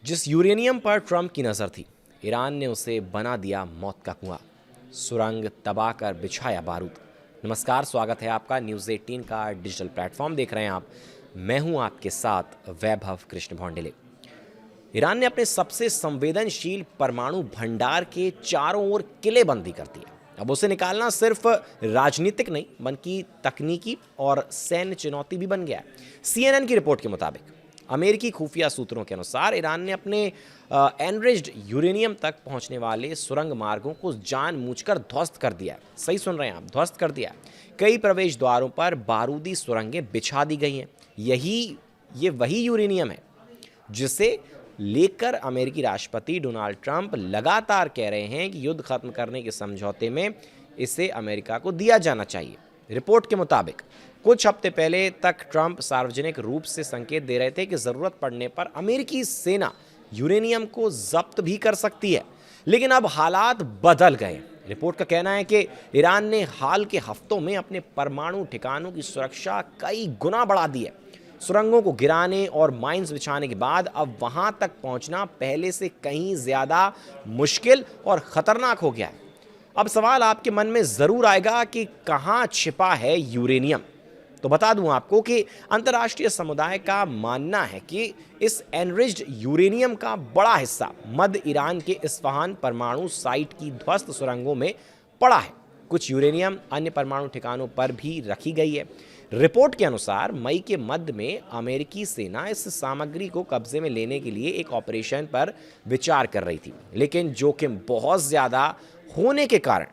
जिस यूरेनियम पर ट्रंप की नज़र थी, ईरान ने उसे बना दिया मौत का कुआं, सुरंग तबाह कर बिछाया बारूद। नमस्कार, स्वागत है आपका न्यूज़ 18 का डिजिटल प्लेटफॉर्म देख रहे हैं आप। मैं हूं आपके साथ वैभव कृष्ण भौंडेले। ईरान ने अपने सबसे संवेदनशील परमाणु भंडार के चारों ओर किलेबंदी कर दिया। अब उसे निकालना सिर्फ राजनीतिक नहीं बल्कि तकनीकी और सैन्य चुनौती भी बन गया है। CNN की रिपोर्ट के मुताबिक अमेरिकी खुफिया सूत्रों के अनुसार ईरान ने अपने एनरिच्ड यूरेनियम तक पहुंचने वाले सुरंग मार्गों को जानबूझकर ध्वस्त कर दिया। सही सुन रहे हैं आप, ध्वस्त कर दिया। कई प्रवेश द्वारों पर बारूदी सुरंगें बिछा दी गई हैं। ये वही यूरेनियम है जिसे लेकर अमेरिकी राष्ट्रपति डोनाल्ड ट्रंप लगातार कह रहे हैं कि युद्ध खत्म करने के समझौते में इसे अमेरिका को दिया जाना चाहिए। रिपोर्ट के मुताबिक कुछ हफ्ते पहले तक ट्रंप सार्वजनिक रूप से संकेत दे रहे थे कि जरूरत पड़ने पर अमेरिकी सेना यूरेनियम को जब्त भी कर सकती है, लेकिन अब हालात बदल गए। रिपोर्ट का कहना है कि ईरान ने हाल के हफ्तों में अपने परमाणु ठिकानों की सुरक्षा कई गुना बढ़ा दी है। सुरंगों को गिराने और माइंस बिछाने के बाद अब वहां तक पहुंचना पहले से कहीं ज्यादा मुश्किल और खतरनाक हो गया है। अब सवाल आपके मन में जरूर आएगा कि कहां छिपा है यूरेनियम। तो बता दूं आपको कि अंतर्राष्ट्रीय समुदाय का मानना है कि इस एनरिच्ड यूरेनियम का बड़ा हिस्सा मध्य ईरान के इस्फहान परमाणु साइट की ध्वस्त सुरंगों में पड़ा है। कुछ यूरेनियम अन्य परमाणु ठिकानों पर भी रखी गई है। रिपोर्ट के अनुसार मई के मध्य में अमेरिकी सेना इस सामग्री को कब्जे में लेने के लिए एक ऑपरेशन पर विचार कर रही थी, लेकिन जोखिम बहुत ज्यादा होने के कारण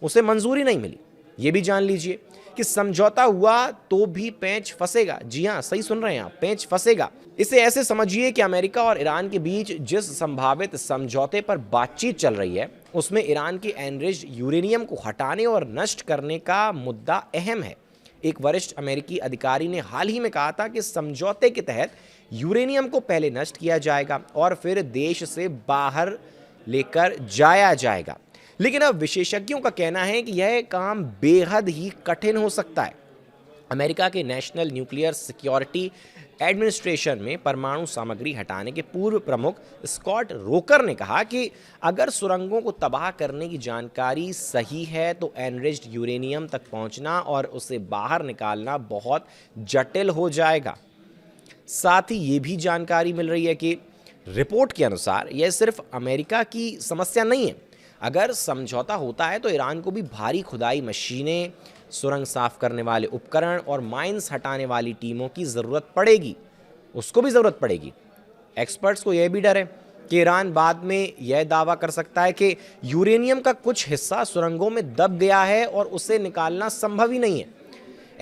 उसे मंजूरी नहीं मिली। ये भी जान लीजिए कि समझौता हुआ तो भी पेंच फंसेगा। जी हां, सही सुन रहे हैं आप, पेंच फंसेगा। इसे ऐसे समझिए कि अमेरिका और ईरान के बीच जिस संभावित समझौते पर बातचीत चल रही है उसमें ईरान के एनरिच्ड यूरेनियम को हटाने और नष्ट करने का मुद्दा अहम है। एक वरिष्ठ अमेरिकी अधिकारी ने हाल ही में कहा था कि समझौते के तहत यूरेनियम को पहले नष्ट किया जाएगा और फिर देश से बाहर लेकर जाया जाएगा। लेकिन अब विशेषज्ञों का कहना है कि यह काम बेहद ही कठिन हो सकता है। अमेरिका के नेशनल न्यूक्लियर सिक्योरिटी एडमिनिस्ट्रेशन में परमाणु सामग्री हटाने के पूर्व प्रमुख स्कॉट रोकर ने कहा कि अगर सुरंगों को तबाह करने की जानकारी सही है तो एनरिच्ड यूरेनियम तक पहुंचना और उसे बाहर निकालना बहुत जटिल हो जाएगा। साथ ही ये भी जानकारी मिल रही है कि रिपोर्ट के अनुसार यह सिर्फ अमेरिका की समस्या नहीं है। अगर समझौता होता है तो ईरान को भी भारी खुदाई मशीनें, सुरंग साफ करने वाले उपकरण और माइंस हटाने वाली टीमों की ज़रूरत पड़ेगी। उसको भी ज़रूरत पड़ेगी। एक्सपर्ट्स को यह भी डर है कि ईरान बाद में यह दावा कर सकता है कि यूरेनियम का कुछ हिस्सा सुरंगों में दब गया है और उसे निकालना संभव ही नहीं है।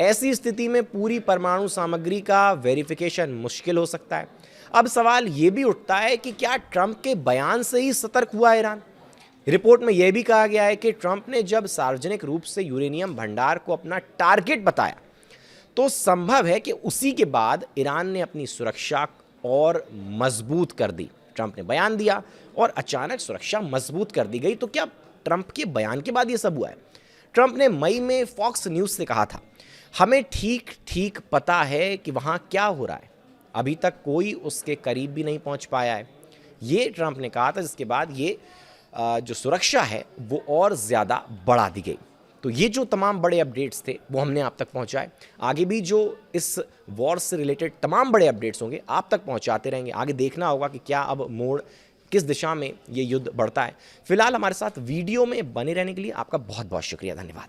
ऐसी स्थिति में पूरी परमाणु सामग्री का वेरिफिकेशन मुश्किल हो सकता है। अब सवाल ये भी उठता है कि क्या ट्रंप के बयान से ही सतर्क हुआ ईरान? रिपोर्ट में यह भी कहा गया है कि ट्रंप ने जब सार्वजनिक रूप से यूरेनियम भंडार को अपना टारगेट बताया तो संभव है कि उसी के बाद ईरान ने अपनी सुरक्षा और मजबूत कर दी। ट्रंप ने बयान दिया और अचानक सुरक्षा मजबूत कर दी गई। तो क्या ट्रंप के बयान के बाद यह सब हुआ है? ट्रंप ने मई में फॉक्स न्यूज़ से कहा था, हमें ठीक ठीक पता है कि वहाँ क्या हो रहा है, अभी तक कोई उसके करीब भी नहीं पहुँच पाया है। ये ट्रंप ने कहा था, जिसके बाद ये जो सुरक्षा है वो और ज़्यादा बढ़ा दी गई। तो ये जो तमाम बड़े अपडेट्स थे वो हमने आप तक पहुंचाए। आगे भी जो इस वॉर से रिलेटेड तमाम बड़े अपडेट्स होंगे आप तक पहुंचाते रहेंगे। आगे देखना होगा कि क्या अब मोड़ किस दिशा में ये युद्ध बढ़ता है। फिलहाल हमारे साथ वीडियो में बने रहने के लिए आपका बहुत बहुत शुक्रिया, धन्यवाद।